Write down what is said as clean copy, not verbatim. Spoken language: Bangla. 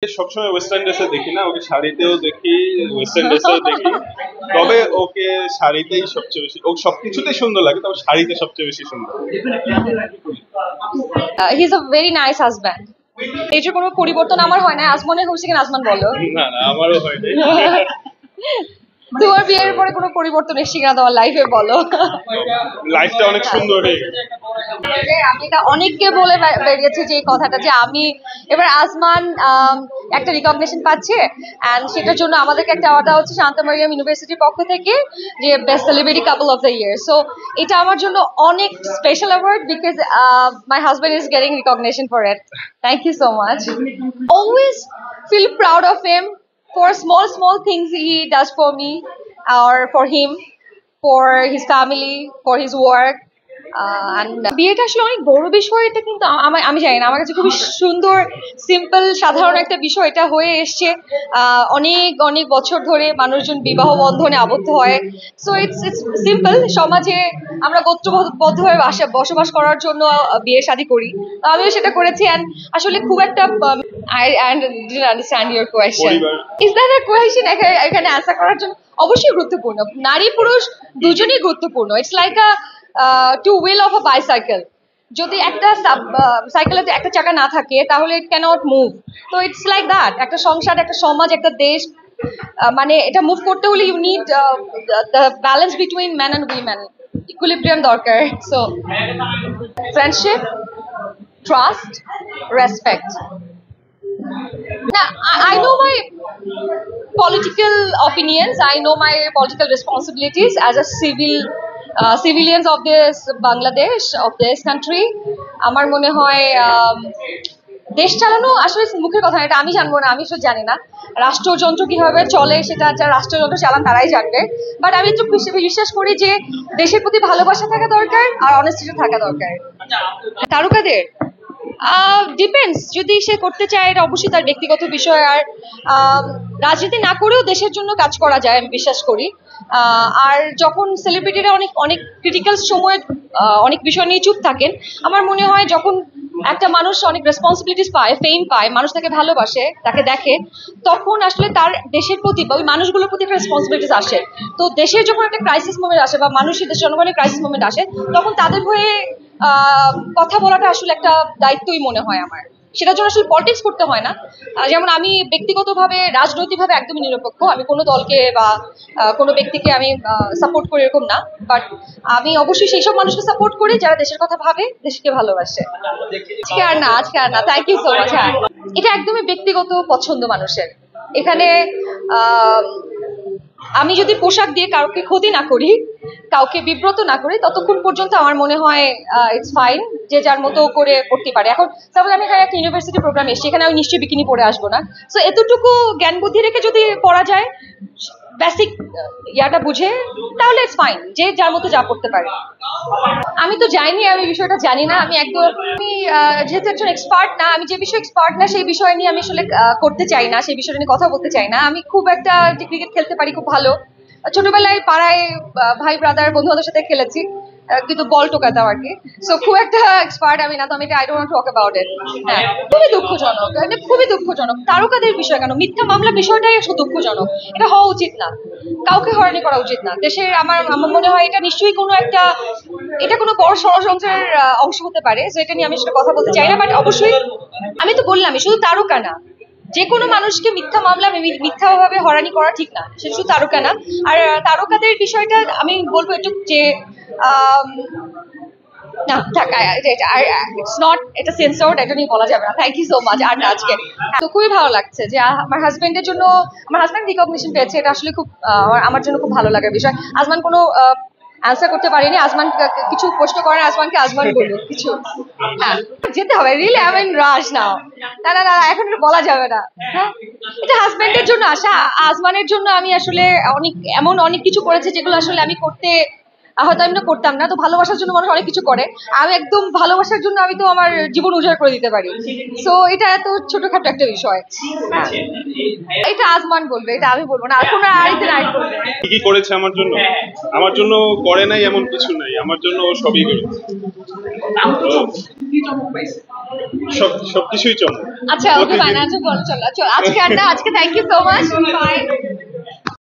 সবসময় ওয়েস্টার্ন ড্রেসে দেখি না, ওকে শাড়িতেও দেখি, ওয়েস্টার্ন ড্রেসেও দেখি। তবে ওকে শাড়িতেই সবচেয়ে বেশি, ও সবকিছুতেই সুন্দর লাগে, তবে শাড়িতে সবচেয়ে বেশি সুন্দর। He is a very nice husband. এই যে কোনো পরিবর্তন আমার হয় না। আজমানের হয়েছে কিনা আজমান বলো। না না, আমারও হয়নি। তোমার বিয়ের পরে কোনো পরিবর্তন এসেছে কিনা তোমার লাইফে বলো। লাইফটা অনেক সুন্দর হয়ে গেছে। আমি এটা অনেককে বলে বেরিয়েছি যে এই কথাটা, যে আমি এবার আজমান একটা রিকগনিশন পাচ্ছে, এন্ড সেটার জন্য আমাদেরকে একটা অ্যাওয়ার্ড হচ্ছে শান্ত মারিয়াম ইউনিভার্সিটির পক্ষ থেকে, যে best celebrity couple of the year. So এটা আমার জন্য অনেক special award, because my husband is getting recognition for it. Thank you so much. Always feel proud of him for small things he does for me or for him, for his family, for his work. বিয়েটা আসলে অনেক বড় বিষয়, এটা কিন্তু আমি জানি না, আমার কাছে খুবই সুন্দর, সিম্পল, সাধারণ একটা বিষয় এটা হয়ে এসছে। অনেক অনেক বছর ধরে মানুষজন বিবাহ বন্ধনে আবদ্ধ হয়। So it's simple. সমাজে আমরা গোত্রবদ্ধভাবে বসবাস করার জন্য বিয়ে শাদী করি, আমিও সেটা করেছি। অ্যান্ড আসলে খুব একটা I didn't understand your question. Is that a question? এখানে অ্যান্সার করার জন্য অবশ্যই গুরুত্বপূর্ণ। নারী পুরুষ দুজনেই গুরুত্বপূর্ণ। It's like a two wheel of a bicycle. যদি একটা সাইকেলে একটা চাকা না থাকে তাহলে ইট ক্যানট মুভ। তো ইটস লাইক দ্যাট। একটা সংসার, একটা সমাজ, একটা দেশ, মানে এটা মুভ করতে হলে you need the balance between man and women, equilibrium দরকার। So friendship, trust, respect. Now, I know my political opinions. I know my political responsibilities as a civilians of this Bangladesh, of this country. আমার মনে হয় দেশ চালানো আসলে মুখের কথা, এটা আমি জানবো না, আমি সেটা জানি না। রাষ্ট্রযন্ত্র কিভাবে চলে সেটা যারা রাষ্ট্রযন্ত্র চালান তারাই জানবে। বাট আমি একটু বিশ্বাস করি যে দেশের প্রতি ভালোবাসা থাকা দরকার আর অনেস্টিটা থাকা দরকার। তারকাদের ডিপেন্ডস, যদি সে করতে চায় এটা অবশ্যই তার ব্যক্তিগত বিষয়। আর রাজনীতি না করেও দেশের জন্য কাজ করা যায় আমি বিশ্বাস করি। আর যখন সেলিব্রিটিরা অনেক অনেক ক্রিটিক্যাল সময়ে অনেক বিষয় নিয়ে চুপ থাকেন, আমার মনে হয় যখন একটা মানুষ অনেক রেসপন্সিবিলিটিস পায়, ফেম পায়, মানুষ তাকে ভালোবাসে, তাকে দেখে, তখন আসলে তার দেশের প্রতি বা ওই মানুষগুলোর প্রতি একটা রেসপন্সিবিলিটিস আসে। তো দেশের যখন একটা ক্রাইসিস মোমেন্ট আসে বা মানুষের দেশের জনগণের ক্রাইসিস মোমেন্ট আসে, তখন তাদের হয়ে কথা বলাটা আসলে একটা দায়িত্বই মনে হয় আমার। সেটার জন্য আসলে পলিটিক্স করতে হয় না। যেমন আমি ব্যক্তিগতভাবে রাজনৈতিকভাবে একদমই নিরপেক্ষ, আমি কোনো দলকে বা কোনো ব্যক্তিকে আমি সাপোর্ট করি এরকম না। বাট আমি অবশ্যই সেই সব মানুষকে সাপোর্ট করি যারা দেশের কথা ভাবে, দেশকে ভালোবাসে। আজকে আর না, থ্যাংক ইউ সো মাচ। হ্যাঁ, এটা একদমই ব্যক্তিগত পছন্দ মানুষের। এখানে আমি যদি পোশাক দিয়ে কাউকে ক্ষতি না করি, কাউকে বিব্রত না করি, ততক্ষণ পর্যন্ত আমার মনে হয় ইটস ফাইন, যে যার মতো করে করতে পারে। এখন সাপোজ আমি এখানে একটা ইউনিভার্সিটি প্রোগ্রাম এসেছি, এখানে আমি নিশ্চয়ই বিকিনি পরে আসবো না। সো এতটুকু জ্ঞান বুদ্ধি রেখে যদি পড়া যায়, বেসিক ইয়াটা বুঝে, তাহলে ইটস ফাইন, যে যার মতো যা করতে পারে। আমি তো যাইনি, আমি বিষয়টা জানি না। আমি যেহেতু একজন এক্সপার্ট না, আমি যে বিষয়ে এক্সপার্ট না সেই বিষয় নিয়ে আমি আসলে করতে চাই না, সেই বিষয়টা নিয়ে কথা বলতে চাই না। আমি খুব একটা যে ক্রিকেট খেলতে পারি খুব ভালো, ছোটবেলায় পাড়ায় ভাই ব্রাদার বন্ধু বান্ধবের সাথে খেলেছি, কিন্তু বল টোকাতাম আর কি। সো খুব একটা এক্সপার্ট আমি না, তো আমি I don't want to talk about it. হ্যাঁ, খুবই দুঃখজনক, খুবই দুঃখজনক। তারকাদের বিষয় কেন, মিথ্যা মামলা বিষয়টাই আসলে দুঃখজনক। এটা হওয়া উচিত না, কাউকে হয়রানি করা উচিত না দেশের। আমার মনে হয় এটা নিশ্চয়ই কোনো একটা, এটা কোনো বড় ষড়যন্ত্রের অংশ হতে পারে, যেটা নিয়ে আমি সেটা কথা বলতে চাই না। বাট অবশ্যই আমি তো বললামই, শুধু তারকা না, যে কোনো মানুষকে মিথ্যা মামলা মিথ্যাভাবে হয়রানি করা ঠিক না, সে শুধু তারকা না। আর তারকাদের বিষয়টা আমি বলবো একটু যে না থাক, ইটস নট, এটা সেন্সরড, এটা নিয়ে বলা যাবে না। Thank you so much. আর আজকে তো খুবই ভালো লাগছে যে আমার হাজবেন্ডের জন্য, আমার হাজবেন্ড রিকগনিশন পেয়েছে, এটা আসলে খুব আমার জন্য খুব ভালো লাগার বিষয়। আজমান কোনো অ্যান্সার করতে পারিনি, আজমান কিছু প্রশ্ন করেন, আজমানকে আজমান বললো কিছু। হ্যাঁ, যেতে হবে, রিয়েলি আই এম রাশ নাও। না না না, এখন এটা বলা যাবে না। হ্যাঁ, এটা হাজবেন্ডের জন্য আসা। আজমানের জন্য আমি আসলে অনেক কিছু করেছি যেগুলো আসলে আমি করতে হয়তো আমি না করতাম না। তো ভালোবাসার জন্য মানুষ অনেক কিছু করে, আমি একদম ভালোবাসার জন্য আমি তো আমার জীবন উজাড় করে দিতে পারি। সো এটা এত ছোটখাটো একটা বিষয়। হ্যাঁ, এটা আজমান বলবে, এটা আমি বলবো না। আর কোনো আরেকদিন আরেক বলবে কি করেছে আমার জন্য, আমার জন্য করে নাই এমন কিছু নাই, আমার জন্য ও সবই করেছে। সবকিছুই চমক। আচ্ছা ওকে ফাইন, আচ্ছা বল চলো চলো আজকে thank you so much, by.